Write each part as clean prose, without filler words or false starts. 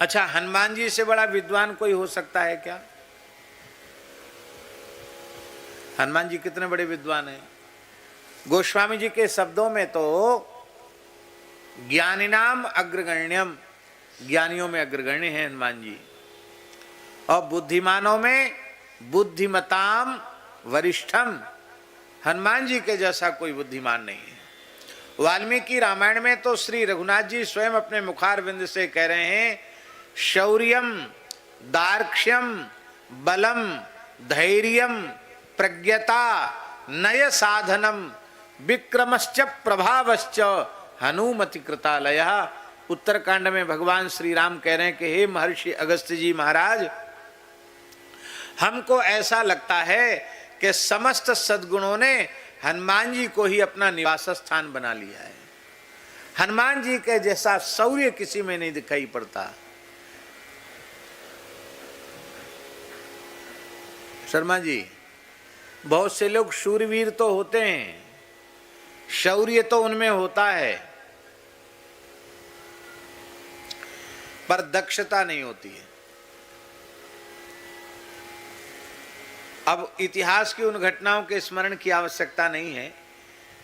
अच्छा, हनुमान जी से बड़ा विद्वान कोई हो सकता है क्या? हनुमान जी कितने बड़े विद्वान हैं। गोस्वामी जी के शब्दों में तो ज्ञानिनाम अग्रगण्यम, ज्ञानियों में अग्रगण्य हैं हनुमान जी, और बुद्धिमानों में बुद्धिमताम वरिष्ठम, हनुमान जी के जैसा कोई बुद्धिमान नहीं है। वाल्मीकि रामायण में तो श्री रघुनाथ जी स्वयं अपने मुखारविंद से कह रहे हैं, शौर्यम दार्क्ष्यम बलम धैर्यम प्रज्ञता नय साधनम विक्रमश्च प्रभावश्च हनुमति कृतालय। उत्तरकांड में भगवान श्री राम कह रहे हैं कि हे महर्षि अगस्त्य जी महाराज, हमको ऐसा लगता है कि समस्त सद्गुणों ने हनुमान जी को ही अपना निवास स्थान बना लिया है। हनुमान जी के जैसा शौर्य किसी में नहीं दिखाई पड़ता। शर्मा जी, बहुत से लोग शूरवीर तो होते हैं, शौर्य तो उनमें होता है, पर दक्षता नहीं होती है। अब इतिहास की उन घटनाओं के स्मरण की आवश्यकता नहीं है।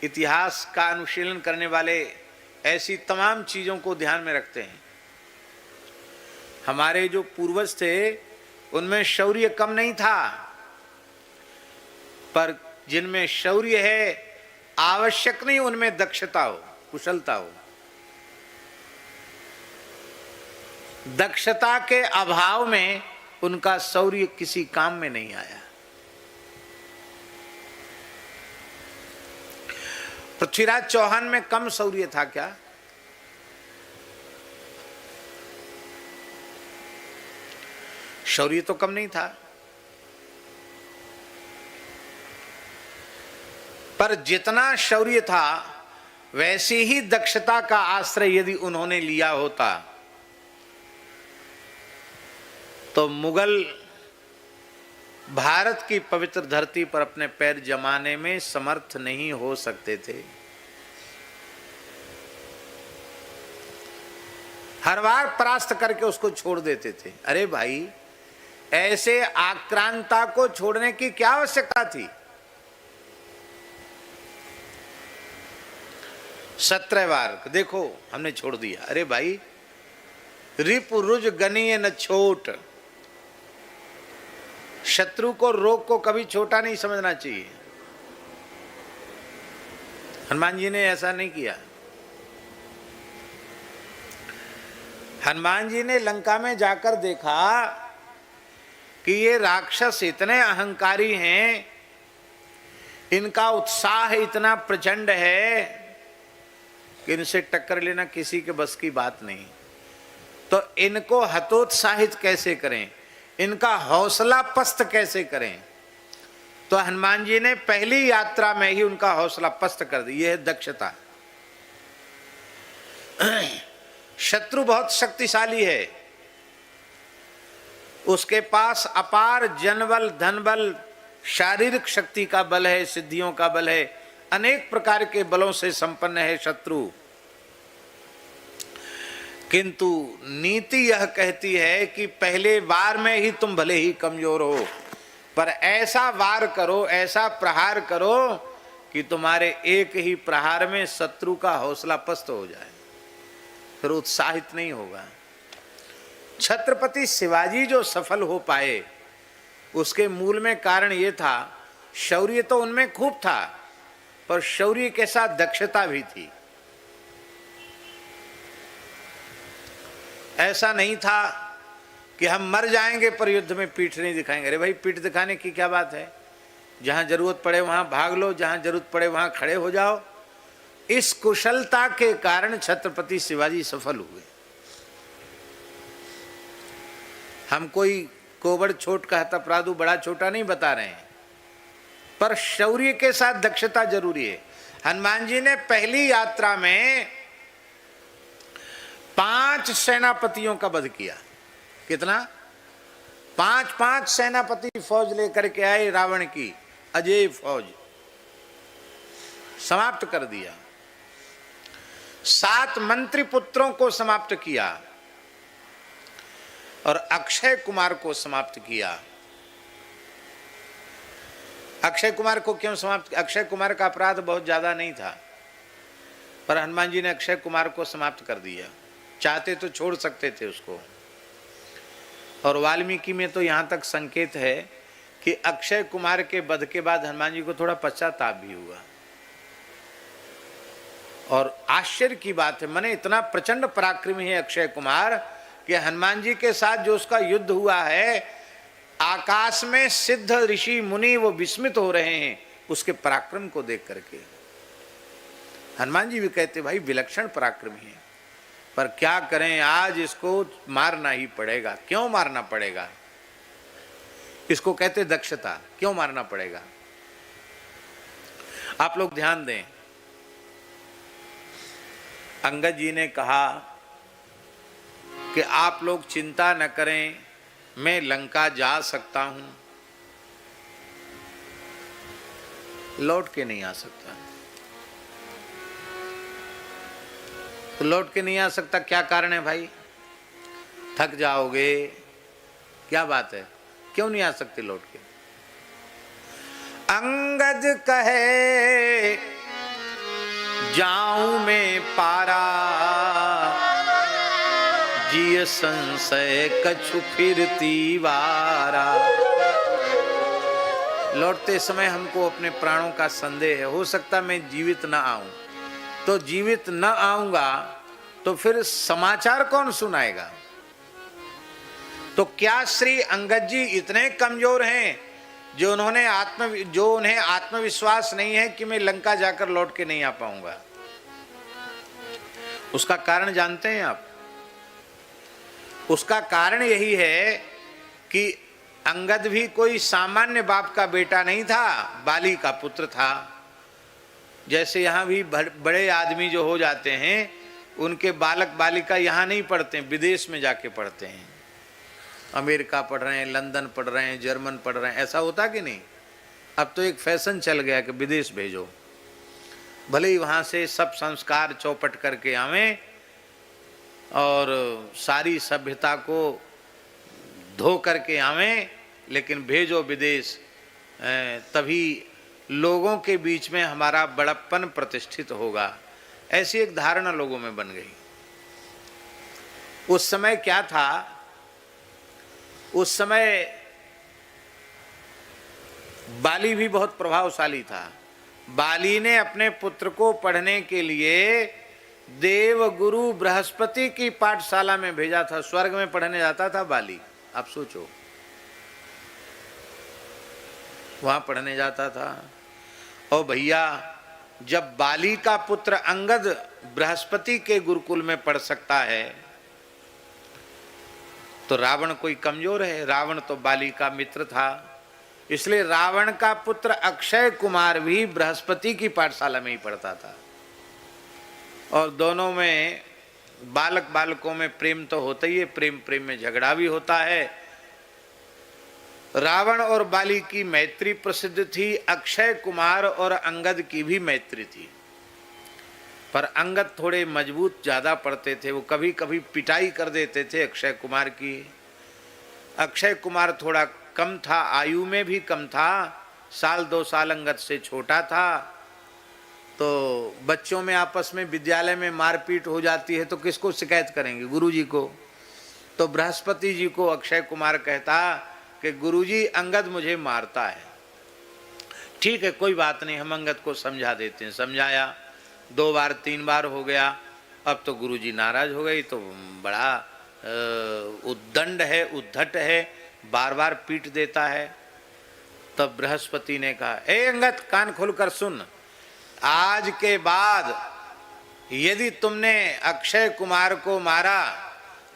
इतिहास का अनुशीलन करने वाले ऐसी तमाम चीजों को ध्यान में रखते हैं। हमारे जो पूर्वज थे उनमें शौर्य कम नहीं था, पर जिनमें शौर्य है आवश्यक नहीं उनमें दक्षता हो, कुशलता हो। दक्षता के अभाव में उनका शौर्य किसी काम में नहीं आया। पृथ्वीराज चौहान में कम शौर्य था क्या? शौर्य तो कम नहीं था, पर जितना शौर्य था वैसी ही दक्षता का आश्रय यदि उन्होंने लिया होता तो मुगल भारत की पवित्र धरती पर अपने पैर जमाने में समर्थ नहीं हो सकते थे। हर बार परास्त करके उसको छोड़ देते थे। अरे भाई, ऐसे आक्रांता को छोड़ने की क्या आवश्यकता थी? 17 बार देखो हमने छोड़ दिया। अरे भाई, रिपु रुज गनीय न छोट, शत्रु को रोग को कभी छोटा नहीं समझना चाहिए। हनुमान जी ने ऐसा नहीं किया। हनुमान जी ने लंका में जाकर देखा कि ये राक्षस इतने अहंकारी हैं, इनका उत्साह इतना प्रचंड है कि इनसे टक्कर लेना किसी के बस की बात नहीं। तो इनको हतोत्साहित कैसे करें, इनका हौसला पस्त कैसे करें? तो हनुमान जी ने पहली यात्रा में ही उनका हौसला पस्त कर दी। यह है दक्षता। शत्रु बहुत शक्तिशाली है, उसके पास अपार जनबल, धनबल, शारीरिक शक्ति का बल है, सिद्धियों का बल है, अनेक प्रकार के बलों से संपन्न है शत्रु। किंतु नीति यह कहती है कि पहले वार में ही तुम भले ही कमजोर हो, पर ऐसा वार करो, ऐसा प्रहार करो कि तुम्हारे एक ही प्रहार में शत्रु का हौसला पस्त हो जाए, फिर उत्साहित नहीं होगा। छत्रपति शिवाजी जो सफल हो पाए उसके मूल में कारण यह था, शौर्य तो उनमें खूब था, पर शौर्य के साथ दक्षता भी थी। ऐसा नहीं था कि हम मर जाएंगे पर युद्ध में पीठ नहीं दिखाएंगे। अरे भाई, पीठ दिखाने की क्या बात है? जहां जरूरत पड़े वहां भाग लो, जहां जरूरत पड़े वहां खड़े हो जाओ। इस कुशलता के कारण छत्रपति शिवाजी सफल हुए। हम कोई कोबड़ छोट कहता प्रादु बड़ा छोटा नहीं बता रहे हैं, पर शौर्य के साथ दक्षता जरूरी है। हनुमान जी ने पहली यात्रा में 5 सेनापतियों का वध किया। कितना? 5 सेनापति फौज लेकर के आए, रावण की अजय फौज, समाप्त कर दिया। 7 मंत्री पुत्रों को समाप्त किया। और अक्षय कुमार को समाप्त किया। अक्षय कुमार को क्यों समाप्त किया? अक्षय कुमार का अपराध बहुत ज्यादा नहीं था, पर हनुमान जी ने अक्षय कुमार को समाप्त कर दिया। चाहते तो छोड़ सकते थे उसको। और वाल्मीकि में तो यहाँ तक संकेत है कि अक्षय कुमार के वध के बाद हनुमान जी को थोड़ा पश्चाताप भी हुआ। और आश्चर्य की बात है, माने इतना प्रचंड पराक्रमी है अक्षय कुमार कि हनुमान जी के साथ जो उसका युद्ध हुआ है, आकाश में सिद्ध ऋषि मुनि वो विस्मित हो रहे हैं उसके पराक्रम को देख करके। हनुमान जी भी कहते भाई विलक्षण पराक्रमी है, पर क्या करें, आज इसको मारना ही पड़ेगा। क्यों मारना पड़ेगा? इसको कहते दक्षता। क्यों मारना पड़ेगा? आप लोग ध्यान दें, अंगद जी ने कहा कि आप लोग चिंता न करें, मैं लंका जा सकता हूं। लौट के नहीं आ सकता। तो लौट के नहीं आ सकता, क्या कारण है भाई? थक जाओगे, क्या बात है, क्यों नहीं आ सकते लौट के? अंगद कहे जाऊं मैं पारा, जिय संशय कछु फिरती वारा। लौटते समय हमको अपने प्राणों का संदेह है, हो सकता मैं जीवित न आऊं। तो जीवित न आऊंगा तो फिर समाचार कौन सुनाएगा? तो क्या श्री अंगद जी इतने कमजोर हैं जो उन्हें आत्मविश्वास नहीं है कि मैं लंका जाकर लौट के नहीं आ पाऊंगा? उसका कारण जानते हैं आप? उसका कारण यही है कि अंगद भी कोई सामान्य बाप का बेटा नहीं था, बाली का पुत्र था। जैसे यहाँ भी बड़े आदमी जो हो जाते हैं, उनके बालक बालिका यहाँ नहीं पढ़ते, विदेश में जाके पढ़ते हैं। अमेरिका पढ़ रहे हैं, लंदन पढ़ रहे हैं, जर्मन पढ़ रहे हैं, ऐसा होता कि नहीं? अब तो एक फैशन चल गया कि विदेश भेजो, भले ही वहाँ से सब संस्कार चौपट करके आवें और सारी सभ्यता को धो करके आवें, लेकिन भेजो विदेश, तभी लोगों के बीच में हमारा बड़प्पन प्रतिष्ठित होगा। ऐसी एक धारणा लोगों में बन गई। उस समय क्या था? उस समय बाली भी बहुत प्रभावशाली था। बाली ने अपने पुत्र को पढ़ने के लिए देव गुरु बृहस्पति की पाठशाला में भेजा था। स्वर्ग में पढ़ने जाता था बाली, आप सोचो, वहां पढ़ने जाता था। और भैया, जब बाली का पुत्र अंगद बृहस्पति के गुरुकुल में पढ़ सकता है, तो रावण कोई कमजोर है? रावण तो बाली का मित्र था, इसलिए रावण का पुत्र अक्षय कुमार भी बृहस्पति की पाठशाला में ही पढ़ता था। और दोनों में बालक बालकों में प्रेम तो होता ही है, प्रेम प्रेम में झगड़ा भी होता है। रावण और बाली की मैत्री प्रसिद्ध थी, अक्षय कुमार और अंगद की भी मैत्री थी। पर अंगद थोड़े मजबूत ज्यादा पड़ते थे, वो कभी कभी पिटाई कर देते थे अक्षय कुमार की। अक्षय कुमार थोड़ा कम था, आयु में भी कम था, 1-2 साल अंगद से छोटा था। तो बच्चों में आपस में विद्यालय में मारपीट हो जाती है तो किसको शिकायत करेंगे? गुरुजी को। तो बृहस्पति जी को अक्षय कुमार कहता कि गुरुजी अंगद मुझे मारता है। ठीक है, कोई बात नहीं, हम अंगद को समझा देते हैं। समझाया, 2 बार 3 बार हो गया। अब तो गुरुजी नाराज हो गई, तो बड़ा उद्दंड है, उद्धट है, बार बार पीट देता है। तब बृहस्पति ने कहा, ए अंगद, कान खोलकर सुन, आज के बाद यदि तुमने अक्षय कुमार को मारा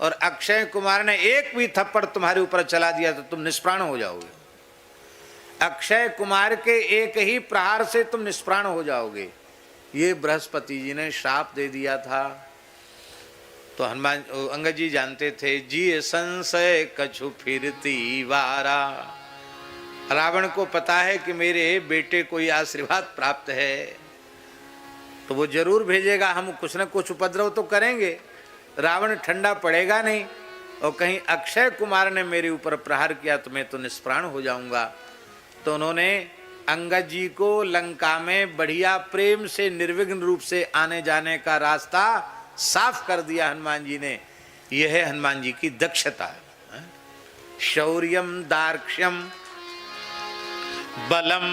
और अक्षय कुमार ने एक भी थप्पड़ तुम्हारे ऊपर चला दिया तो तुम निष्प्राण हो जाओगे। अक्षय कुमार के एक ही प्रहार से तुम निष्प्राण हो जाओगे। ये बृहस्पति जी ने श्राप दे दिया था। तो हनुमान अंगद जी जानते थे, जी संशय कछु फिरती वारा। रावण को पता है कि मेरे बेटे को ये आशीर्वाद प्राप्त है, तो वो जरूर भेजेगा, हम कुछ न कुछ उपद्रव तो करेंगे, रावण ठंडा पड़ेगा नहीं। और कहीं अक्षय कुमार ने मेरे ऊपर प्रहार किया तो मैं तो निष्प्राण हो जाऊंगा। तो उन्होंने अंगद जी को लंका में बढ़िया प्रेम से निर्विघ्न रूप से आने जाने का रास्ता साफ कर दिया हनुमान जी ने। यह है हनुमान जी की दक्षता। शौर्यम दार्क्ष्यम बलम।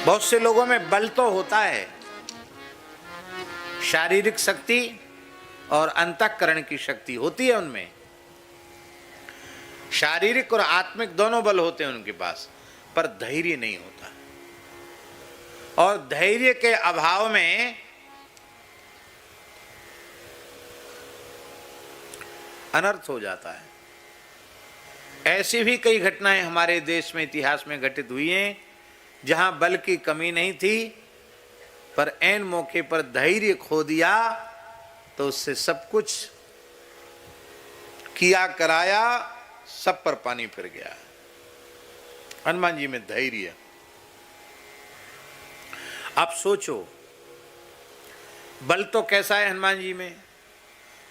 बहुत से लोगों में बल तो होता है, शारीरिक शक्ति और अंतःकरण की शक्ति होती है उनमें, शारीरिक और आत्मिक दोनों बल होते हैं उनके पास, पर धैर्य नहीं होता। और धैर्य के अभाव में अनर्थ हो जाता है। ऐसी भी कई घटनाएं हमारे देश में इतिहास में घटित हुई हैं जहां बल की कमी नहीं थी, पर ऐन मौके पर धैर्य खो दिया तो उससे सब कुछ किया कराया सब पर पानी फिर गया। हनुमान जी में धैर्य। आप सोचो, बल तो कैसा है हनुमान जी में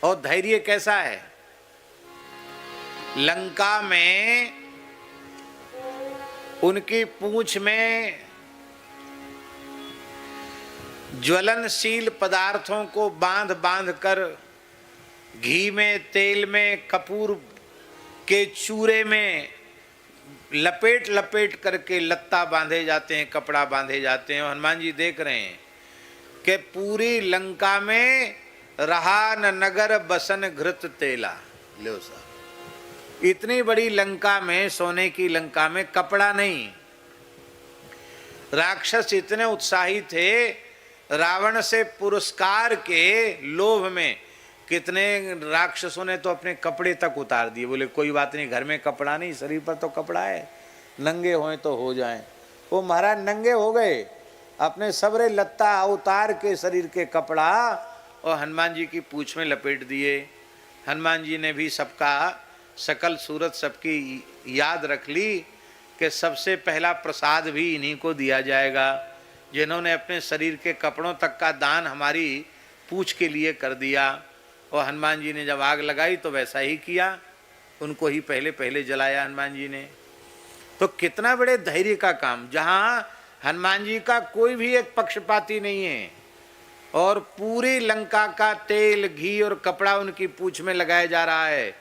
और धैर्य कैसा है। लंका में उनकी पूंछ में ज्वलनशील पदार्थों को बांध बांध कर घी में, तेल में, कपूर के चूरे में लपेट लपेट करके लत्ता बांधे जाते हैं, कपड़ा बांधे जाते हैं। हनुमान जी देख रहे हैं कि पूरी लंका में रहा न नगर बसन घृत तेला। लो साहब, इतनी बड़ी लंका में, सोने की लंका में कपड़ा नहीं। राक्षस इतने उत्साही थे, रावण से पुरस्कार के लोभ में कितने राक्षसों ने तो अपने कपड़े तक उतार दिए। बोले कोई बात नहीं, घर में कपड़ा नहीं, शरीर पर तो कपड़ा है, नंगे होए तो हो जाएं। वो महाराज नंगे हो गए, अपने सबरे लत्ता उतार के शरीर के कपड़ा और हनुमान जी की पूंछ में लपेट दिए। हनुमान जी ने भी सबका सकल सूरत सबकी याद रख ली कि सबसे पहला प्रसाद भी इन्हीं को दिया जाएगा जिन्होंने अपने शरीर के कपड़ों तक का दान हमारी पूंछ के लिए कर दिया। और हनुमान जी ने जब आग लगाई तो वैसा ही किया, उनको ही पहले पहले जलाया हनुमान जी ने। तो कितना बड़े धैर्य का काम, जहाँ हनुमान जी का कोई भी एक पक्षपाती नहीं है और पूरी लंका का तेल, घी और कपड़ा उनकी पूंछ में लगाया जा रहा है,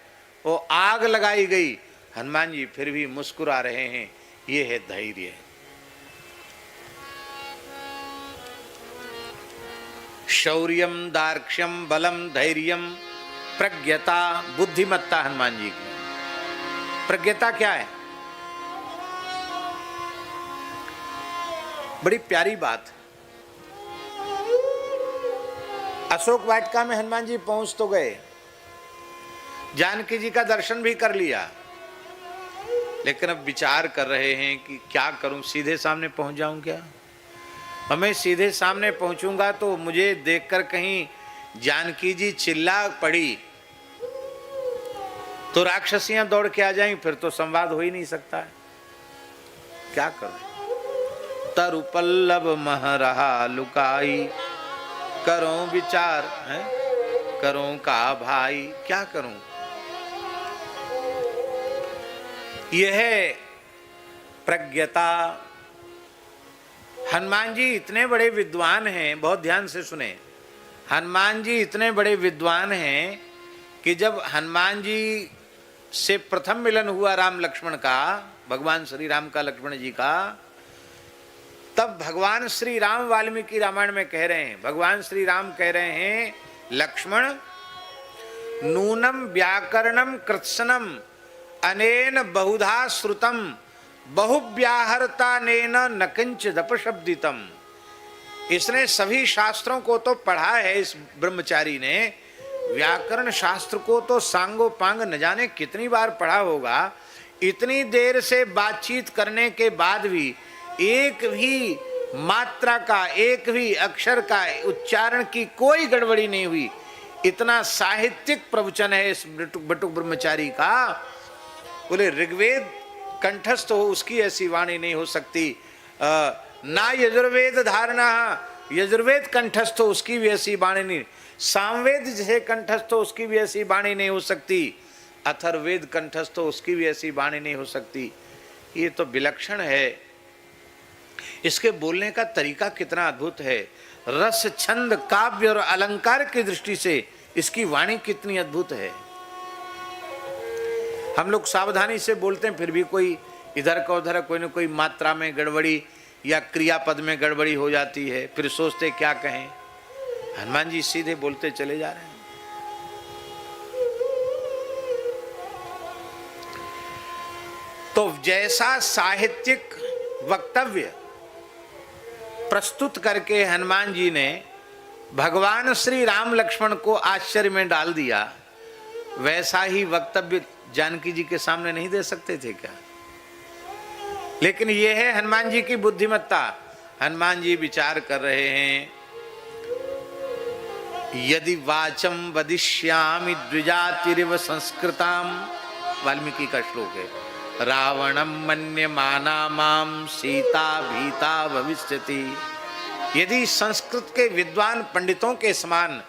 वो आग लगाई गई, हनुमान जी फिर भी मुस्कुरा रहे हैं। ये है धैर्य। शौर्यम दार्क्ष्यम बलम धैर्यम प्रज्ञता बुद्धिमत्ता। हनुमान जी की प्रज्ञता क्या है? बड़ी प्यारी बात। अशोक वाटिका में हनुमान जी पहुंच तो गए, जानकी जी का दर्शन भी कर लिया, लेकिन अब विचार कर रहे हैं कि क्या करूं, सीधे सामने पहुंच जाऊं क्या? मैं सीधे सामने पहुंचूंगा तो मुझे देखकर कहीं जानकी जी चिल्ला पड़ी तो राक्षसियां दौड़ के आ जाएं, फिर तो संवाद हो ही नहीं सकता है। क्या करूं? तरु पल्लव मह रहा लुकाई, करूं विचार है करूं का भाई, क्या करूं? यह है प्रज्ञता। हनुमान जी इतने बड़े विद्वान हैं, बहुत ध्यान से सुने। हनुमान जी इतने बड़े विद्वान हैं कि जब हनुमान जी से प्रथम मिलन हुआ राम लक्ष्मण का, भगवान श्री राम का लक्ष्मण जी का, तब भगवान श्री राम वाल्मीकि रामायण में कह रहे हैं, भगवान श्री राम कह रहे हैं, लक्ष्मण नूनम व्याकरणम कृत्सनम अनेन बहुधा श्रुतम बहुव्याहरता नेन न किंचिद अपशब्दितम। इसने सभी शास्त्रों को तो पढ़ा है, इस ब्रह्मचारी ने व्याकरण शास्त्र को तो सांगो पांग न जाने कितनी बार पढ़ा होगा। इतनी देर से बातचीत करने के बाद भी एक भी मात्रा का, एक भी अक्षर का उच्चारण की कोई गड़बड़ी नहीं हुई। इतना साहित्यिक प्रवचन है इस बटुक ब्रह्मचारी का। बोले ऋग्वेद कंठस्थ हो उसकी ऐसी वाणी नहीं हो सकती, ना यजुर्वेद धारणा, यजुर्वेद कंठस्थ हो उसकी भी ऐसी वाणी नहीं। सामवेद जैसे कंठस्थ हो उसकी भी ऐसी वाणी नहीं हो सकती, अथर्ववेद कंठस्थ हो उसकी भी ऐसी वाणी नहीं हो सकती। ये तो विलक्षण है। इसके बोलने का तरीका कितना अद्भुत है। रस, छंद, काव्य और अलंकार की दृष्टि से इसकी वाणी कितनी अद्भुत है। हम लोग सावधानी से बोलते हैं, फिर भी कोई इधर का उधर कोई न कोई मात्रा में गड़बड़ी या क्रियापद में गड़बड़ी हो जाती है, फिर सोचते क्या कहें। हनुमान जी सीधे बोलते चले जा रहे हैं। तो जैसा साहित्यिक वक्तव्य प्रस्तुत करके हनुमान जी ने भगवान श्री राम लक्ष्मण को आश्चर्य में डाल दिया, वैसा ही वक्तव्य जानकी जी के सामने नहीं दे सकते थे क्या? लेकिन यह है हनुमान जी की बुद्धिमत्ता। हनुमान जी विचार कर रहे हैं, यदि वाचम वदिष्यामि द्विजातिरिव संस्कृताम, वाल्मीकि का श्लोक है, रावणम मन्यमाना माम सीता भीता भविष्यति। यदि संस्कृत के विद्वान पंडितों के समान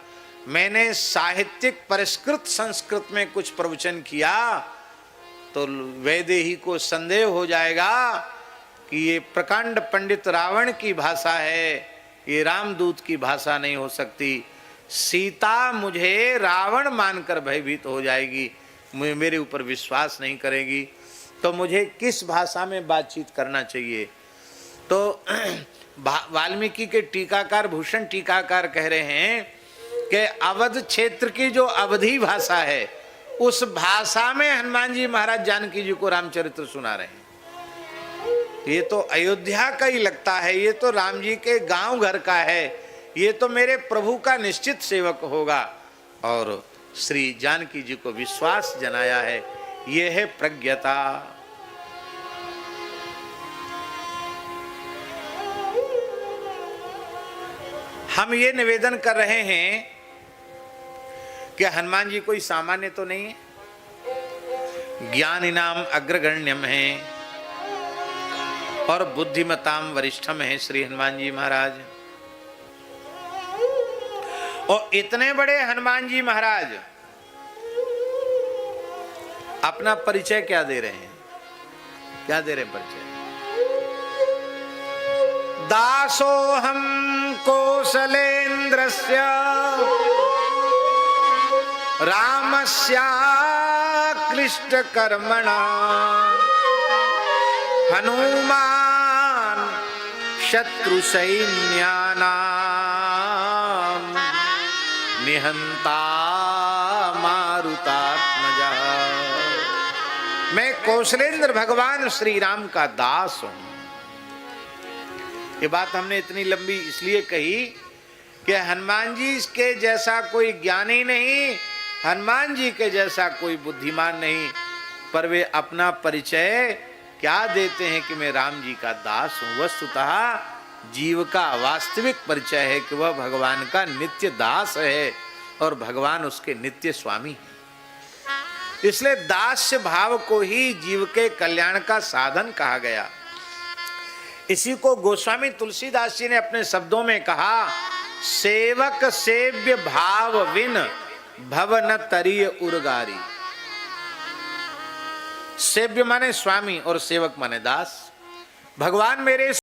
मैंने साहित्यिक परिष्कृत संस्कृत में कुछ प्रवचन किया तो वैदेही को संदेह हो जाएगा कि ये प्रकांड पंडित रावण की भाषा है, ये रामदूत की भाषा नहीं हो सकती। सीता मुझे रावण मानकर भयभीत हो जाएगी, मेरे ऊपर विश्वास नहीं करेगी, तो मुझे किस भाषा में बातचीत करना चाहिए? तो वाल्मीकि के टीकाकार भूषण टीकाकार कह रहे हैं कि अवध क्षेत्र की जो अवधी भाषा है उस भाषा में हनुमान जी महाराज जानकी जी को रामचरित्र सुना रहे हैं। ये तो अयोध्या का ही लगता है, ये तो राम जी के गांव घर का है, ये तो मेरे प्रभु का निश्चित सेवक होगा। और श्री जानकी जी को विश्वास जनाया है, ये है प्रज्ञता। हम ये निवेदन कर रहे हैं कि हनुमान जी कोई सामान्य तो नहीं है, ज्ञान इनाम अग्रगण्यम है और बुद्धिमताम वरिष्ठम है श्री हनुमान जी महाराज। और इतने बड़े हनुमान जी महाराज अपना परिचय क्या दे रहे हैं? क्या दे रहे हैं परिचय? दासोहम कौसलेन्द्रस्य रामस्या क्लिष्ट कर्मणा हनुमान शत्रु सैन्यानां निहंता मारुतात्मजा। मैं कौशलेंद्र भगवान श्री राम का दास हूं। ये बात हमने इतनी लंबी इसलिए कही कि हनुमान जी के जैसा कोई ज्ञानी नहीं, हनुमान जी के जैसा कोई बुद्धिमान नहीं, पर वे अपना परिचय क्या देते हैं कि मैं राम जी का दास हूं। वस्तुतः जीव का वास्तविक परिचय है कि वह भगवान का नित्य दास है और भगवान उसके नित्य स्वामी है। इसलिए दास्य भाव को ही जीव के कल्याण का साधन कहा गया। इसी को गोस्वामी तुलसीदास जी ने अपने शब्दों में कहा, सेवक सेव्य भाव विन भव न तरिय उर्गारी। सेव्य माने स्वामी और सेवक माने दास। भगवान मेरे